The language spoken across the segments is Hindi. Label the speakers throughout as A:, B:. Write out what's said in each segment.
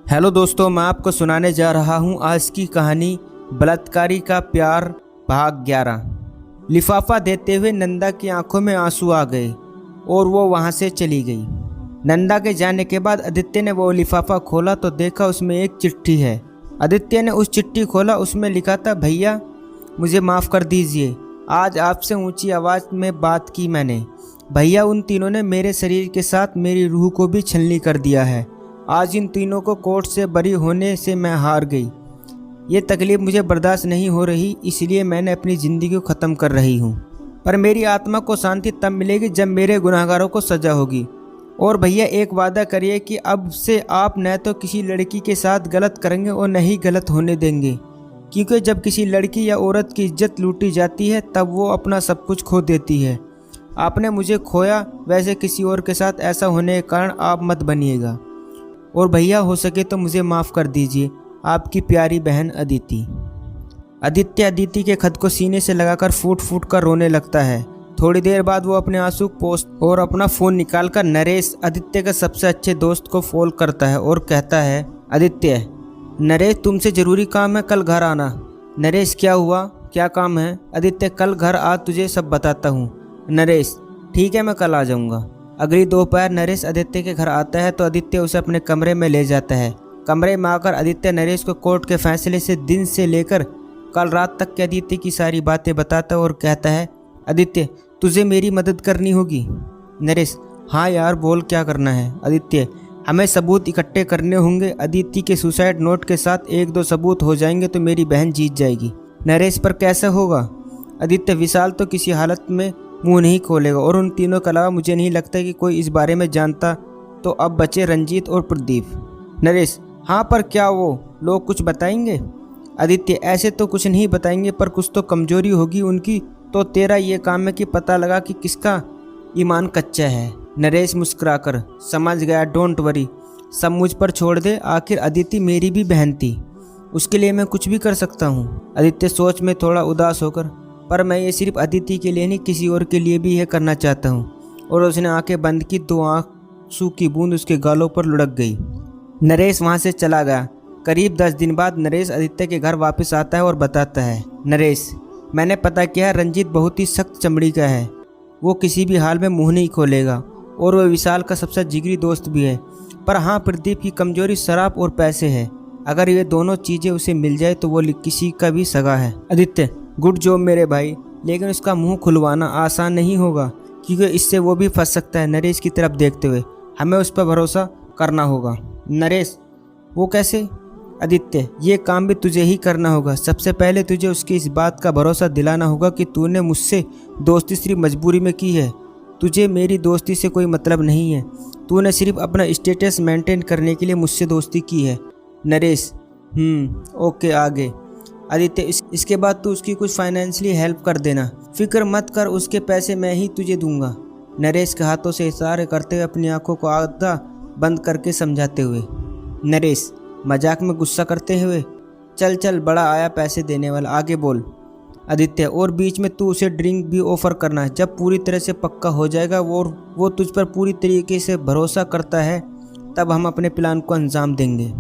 A: हेलो दोस्तों, मैं आपको सुनाने जा रहा हूँ आज की कहानी बलात्कारी का प्यार भाग 11। लिफाफा देते हुए नंदा की आंखों में आंसू आ गए और वो वहाँ से चली गई। नंदा के जाने के बाद आदित्य ने वो लिफाफा खोला तो देखा उसमें एक चिट्ठी है। आदित्य ने उस चिट्ठी खोला, उसमें लिखा था, भैया मुझे माफ़ कर दीजिए, आज आपसे ऊंची आवाज़ में बात की मैंने। भैया उन तीनों ने मेरे शरीर के साथ मेरी रूह को भी छलनी कर दिया है। आज इन तीनों को कोर्ट से बरी होने से मैं हार गई। ये तकलीफ़ मुझे बर्दाश्त नहीं हो रही, इसलिए मैंने अपनी ज़िंदगी को ख़त्म कर रही हूँ। पर मेरी आत्मा को शांति तब मिलेगी जब मेरे गुनहगारों को सज़ा होगी। और भैया एक वादा करिए कि अब से आप न तो किसी लड़की के साथ गलत करेंगे और न ही गलत होने देंगे, क्योंकि जब किसी लड़की या औरत की इज्जत लूटी जाती है तब वो अपना सब कुछ खो देती है। आपने मुझे खोया, वैसे किसी और के साथ ऐसा होने के कारण आप मत बनिएगा। और भैया हो सके तो मुझे माफ़ कर दीजिए, आपकी प्यारी बहन अदिति। अदिति के खत को सीने से लगाकर फूट फूट कर रोने लगता है। थोड़ी देर बाद वो अपने आंसू पोस्ट और अपना फ़ोन निकालकर नरेश, आदित्य का सबसे अच्छे दोस्त को फ़ोन करता है और कहता है, आदित्य, नरेश तुमसे ज़रूरी काम है, कल घर आना। नरेश क्या हुआ, क्या काम है? आदित्य कल घर आ, तुझे सब बताता हूँ। नरेश ठीक है, मैं कल आ जाऊँगा। अगली दोपहर नरेश आदित्य के घर आता है तो आदित्य उसे अपने कमरे में ले जाता है। कमरे में आकर आदित्य नरेश को कोर्ट के फैसले से दिन से लेकर कल रात तक के आदित्य की सारी बातें बताता है और कहता है, आदित्य तुझे मेरी मदद करनी होगी। नरेश हाँ यार बोल, क्या करना है? आदित्य हमें सबूत इकट्ठे करने होंगे। आदित्य के सुसाइड नोट के साथ 1-2 सबूत हो जाएंगे तो मेरी बहन जीत जाएगी। नरेश पर कैसे होगा? आदित्य विशाल तो किसी हालत में मुंह नहीं खोलेगा और उन तीनों के अलावा मुझे नहीं लगता कि कोई इस बारे में जानता। तो अब बचे रंजीत और प्रदीप। नरेश हाँ, पर क्या वो लोग कुछ बताएंगे? आदित्य ऐसे तो कुछ नहीं बताएंगे, पर कुछ तो कमजोरी होगी उनकी। तो तेरा ये काम है कि पता लगा कि किसका ईमान कच्चा है। नरेश मुस्कुराकर, समझ गया, डोंट वरी, सब मुझ पर छोड़ दे, आखिर अदिति मेरी भी बहन थी, उसके लिए मैं कुछ भी कर सकता हूँ। आदित्य सोच में थोड़ा उदास होकर, पर मैं ये सिर्फ अदिति के लिए नहीं, किसी और के लिए भी यह करना चाहता हूँ। और उसने आंखें बंद की, 2 आंसू की बूंद उसके गालों पर लुढ़क गई। नरेश वहाँ से चला गया। करीब 10 दिन बाद नरेश आदित्य के घर वापस आता है और बताता है, नरेश मैंने पता किया, रंजीत बहुत ही सख्त चमड़ी का है, वो किसी भी हाल में मुँह नहीं खोलेगा और वह विशाल का सबसे जिगरी दोस्त भी है। पर हाँ, प्रदीप की कमजोरी शराब और पैसे है। अगर ये दोनों चीज़ें उसे मिल जाए तो वो किसी का भी सगा है। आदित्य गुड जॉब मेरे भाई, लेकिन उसका मुंह खुलवाना आसान नहीं होगा, क्योंकि इससे वो भी फंस सकता है। नरेश की तरफ देखते हुए, हमें उस पर भरोसा करना होगा। नरेश वो कैसे? आदित्य ये काम भी तुझे ही करना होगा। सबसे पहले तुझे उसकी इस बात का भरोसा दिलाना होगा कि तूने मुझसे दोस्ती सिर्फ मजबूरी में की है। तुझे मेरी दोस्ती से कोई मतलब नहीं है, तूने सिर्फ अपना स्टेटस मेंटेन करने के लिए मुझसे दोस्ती की है। नरेश ओके, आगे। आदित्य इसके बाद तू उसकी कुछ फाइनेंशियली हेल्प कर देना, फिक्र मत कर, उसके पैसे मैं ही तुझे दूंगा। नरेश के हाथों से इशारे करते हुए अपनी आंखों को आधा बंद करके समझाते हुए। नरेश मजाक में गुस्सा करते हुए, चल चल बड़ा आया पैसे देने वाला, आगे बोल। आदित्य और बीच में तू उसे ड्रिंक भी ऑफर करना, जब पूरी तरह से पक्का हो जाएगा वो तुझ पर पूरी तरीके से भरोसा करता है, तब हम अपने प्लान को अंजाम देंगे।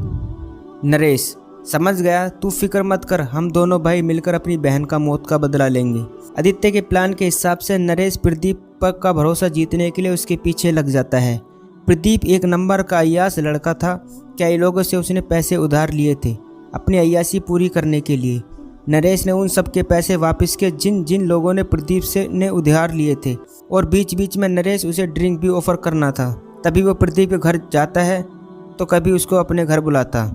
A: नरेश समझ गया, तू फिक्र मत कर, हम दोनों भाई मिलकर अपनी बहन का मौत का बदला लेंगे। आदित्य के प्लान के हिसाब से नरेश प्रदीप का भरोसा जीतने के लिए उसके पीछे लग जाता है। प्रदीप एक नंबर का अय्याश लड़का था। कई लोगों से उसने पैसे उधार लिए थे अपनी अय्याशी पूरी करने के लिए। नरेश ने उन सब के पैसे वापस किए जिन जिन लोगों ने प्रदीप से ने उधार लिए थे, और बीच बीच में नरेश उसे ड्रिंक भी ऑफर करना था। तभी वो प्रदीप के घर जाता है तो कभी उसको अपने घर बुलाता।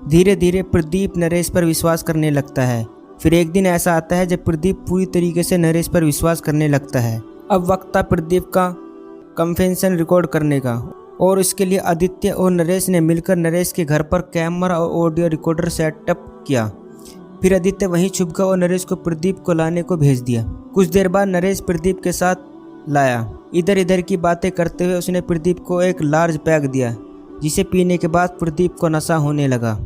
A: धीरे धीरे प्रदीप नरेश पर विश्वास करने लगता है। फिर एक दिन ऐसा आता है जब प्रदीप पूरी तरीके से नरेश पर विश्वास करने लगता है। अब वक्त था प्रदीप का कन्फेशन रिकॉर्ड करने का, और इसके लिए आदित्य और नरेश ने मिलकर नरेश के घर पर कैमरा और ऑडियो रिकॉर्डर सेटअप किया। फिर आदित्य वहीं छुप गया और नरेश को प्रदीप को लाने को भेज दिया। कुछ देर बाद नरेश प्रदीप के साथ लाया। इधर इधर की बातें करते हुए उसने प्रदीप को एक लार्ज पैक दिया, जिसे पीने के बाद प्रदीप को नशा होने लगा।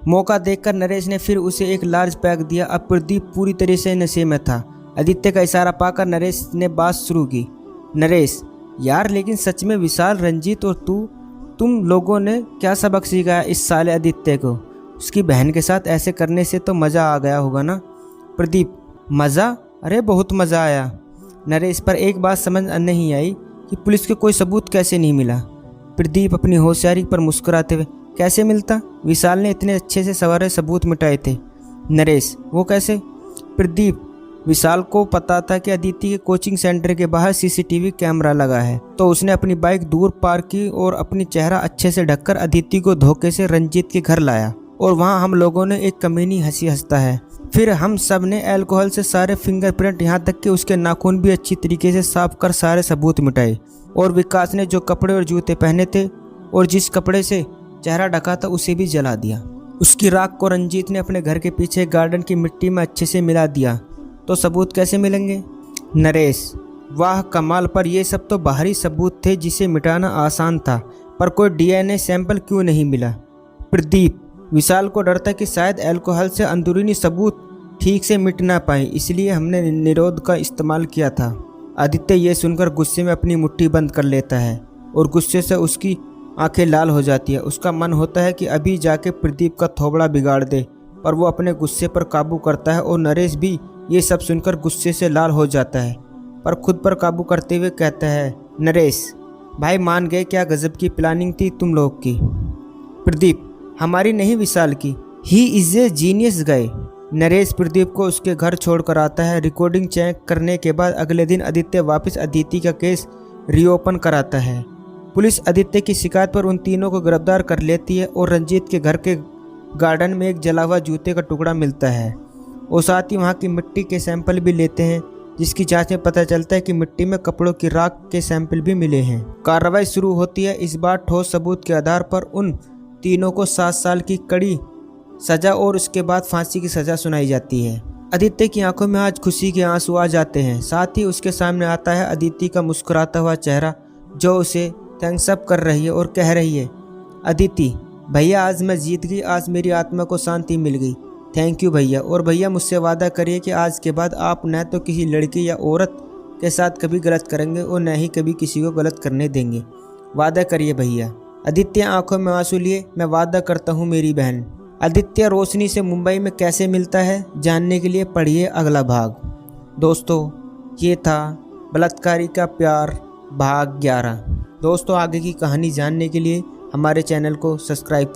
A: मौका देखकर नरेश ने फिर उसे एक लार्ज पैक दिया। अब प्रदीप पूरी तरह से नशे में था। आदित्य का इशारा पाकर नरेश ने बात शुरू की, नरेश यार लेकिन सच में विशाल, रंजीत और तू तुम लोगों ने क्या सबक सीखा है इस साले आदित्य को? उसकी बहन के साथ ऐसे करने से तो मज़ा आ गया होगा ना? प्रदीप, मज़ा? अरे बहुत मज़ा आया। नरेश, पर एक बात समझ नहीं आई कि पुलिस को कोई सबूत कैसे नहीं मिला? प्रदीप अपनी होशियारी पर मुस्कुराते हुए, कैसे मिलता? विशाल ने इतने अच्छे से सारे सबूत मिटाए थे। नरेश, वो कैसे? प्रदीप, विशाल को पता था कि अदिति के कोचिंग सेंटर के बाहर सीसीटीवी कैमरा लगा है, तो उसने अपनी बाइक दूर पार्क की और अपनी चेहरा अच्छे से ढककर अदिति को धोखे से रंजीत के घर लाया, और वहां हम लोगों ने एक कमीनी हंसी हंसता है। फिर हम सब ने अल्कोहल से सारे फिंगरप्रिंट, यहाँ तक कि उसके नाखून भी अच्छी तरीके से साफ कर सारे सबूत मिटाए। और विकास ने जो कपड़े और जूते पहने थे और जिस कपड़े से चेहरा ढका था उसे भी जला दिया। उसकी राख को रंजीत ने अपने घर के पीछे गार्डन की मिट्टी में अच्छे से मिला दिया। तो सबूत कैसे मिलेंगे? नरेश, वाह कमाल, पर ये सब तो बाहरी सबूत थे जिसे मिटाना आसान था, पर कोई डीएनए सैंपल क्यों नहीं मिला? प्रदीप, विशाल को डर था कि शायद अल्कोहल से अंदरूनी सबूत ठीक से मिट ना पाए, इसलिए हमने निरोध का इस्तेमाल किया था। आदित्य ये सुनकर गुस्से में अपनी मुट्ठी बंद कर लेता है और गुस्से से उसकी आंखें लाल हो जाती है। उसका मन होता है कि अभी जाके प्रदीप का थोबड़ा बिगाड़ दे, पर वो अपने गुस्से पर काबू करता है। और नरेश भी ये सब सुनकर गुस्से से लाल हो जाता है, पर खुद पर काबू करते हुए कहता है, नरेश भाई मान गए, क्या गजब की प्लानिंग थी तुम लोग की। प्रदीप, हमारी नहीं विशाल की। ही इज ए जीनियस गए। नरेश प्रदीप को उसके घर छोड़कर आता है। रिकॉर्डिंग चेक करने के बाद अगले दिन आदित्य वापस अदिति का केस रीओपन कराता है। पुलिस आदित्य की शिकायत पर उन तीनों को गिरफ्तार कर लेती है और रंजीत के घर के गार्डन में एक जला हुआ जूते का टुकड़ा मिलता है और साथ ही वहाँ की मिट्टी के सैंपल भी लेते हैं, जिसकी जांच में पता चलता है कि मिट्टी में कपड़ों की राख के सैंपल भी मिले हैं। कार्रवाई शुरू होती है। इस बार ठोस सबूत के आधार पर उन तीनों को 7 साल की कड़ी सजा और उसके बाद फांसी की सजा सुनाई जाती है। आदित्य की आंखों में आज खुशी के आंसू आ जाते हैं। साथ ही उसके सामने आता है अदिति का मुस्कुराता हुआ चेहरा, जो उसे थैंक्स अप कर रही है और कह रही है, अदिति भैया आज मैं जीत गई, आज मेरी आत्मा को शांति मिल गई, थैंक यू भैया। और भैया मुझसे वादा करिए कि आज के बाद आप न तो किसी लड़की या औरत के साथ कभी गलत करेंगे और न ही कभी किसी को गलत करने देंगे, वादा करिए भैया। आदित्य आंखों में आंसू लिए, मैं वादा करता हूँ मेरी बहन। आदित्य रोशनी से मुंबई में कैसे मिलता है, जानने के लिए पढ़िए अगला भाग। दोस्तों, ये था बलात्कारी का प्यार भाग 11। दोस्तों, आगे की कहानी जानने के लिए हमारे चैनल को सब्सक्राइब कर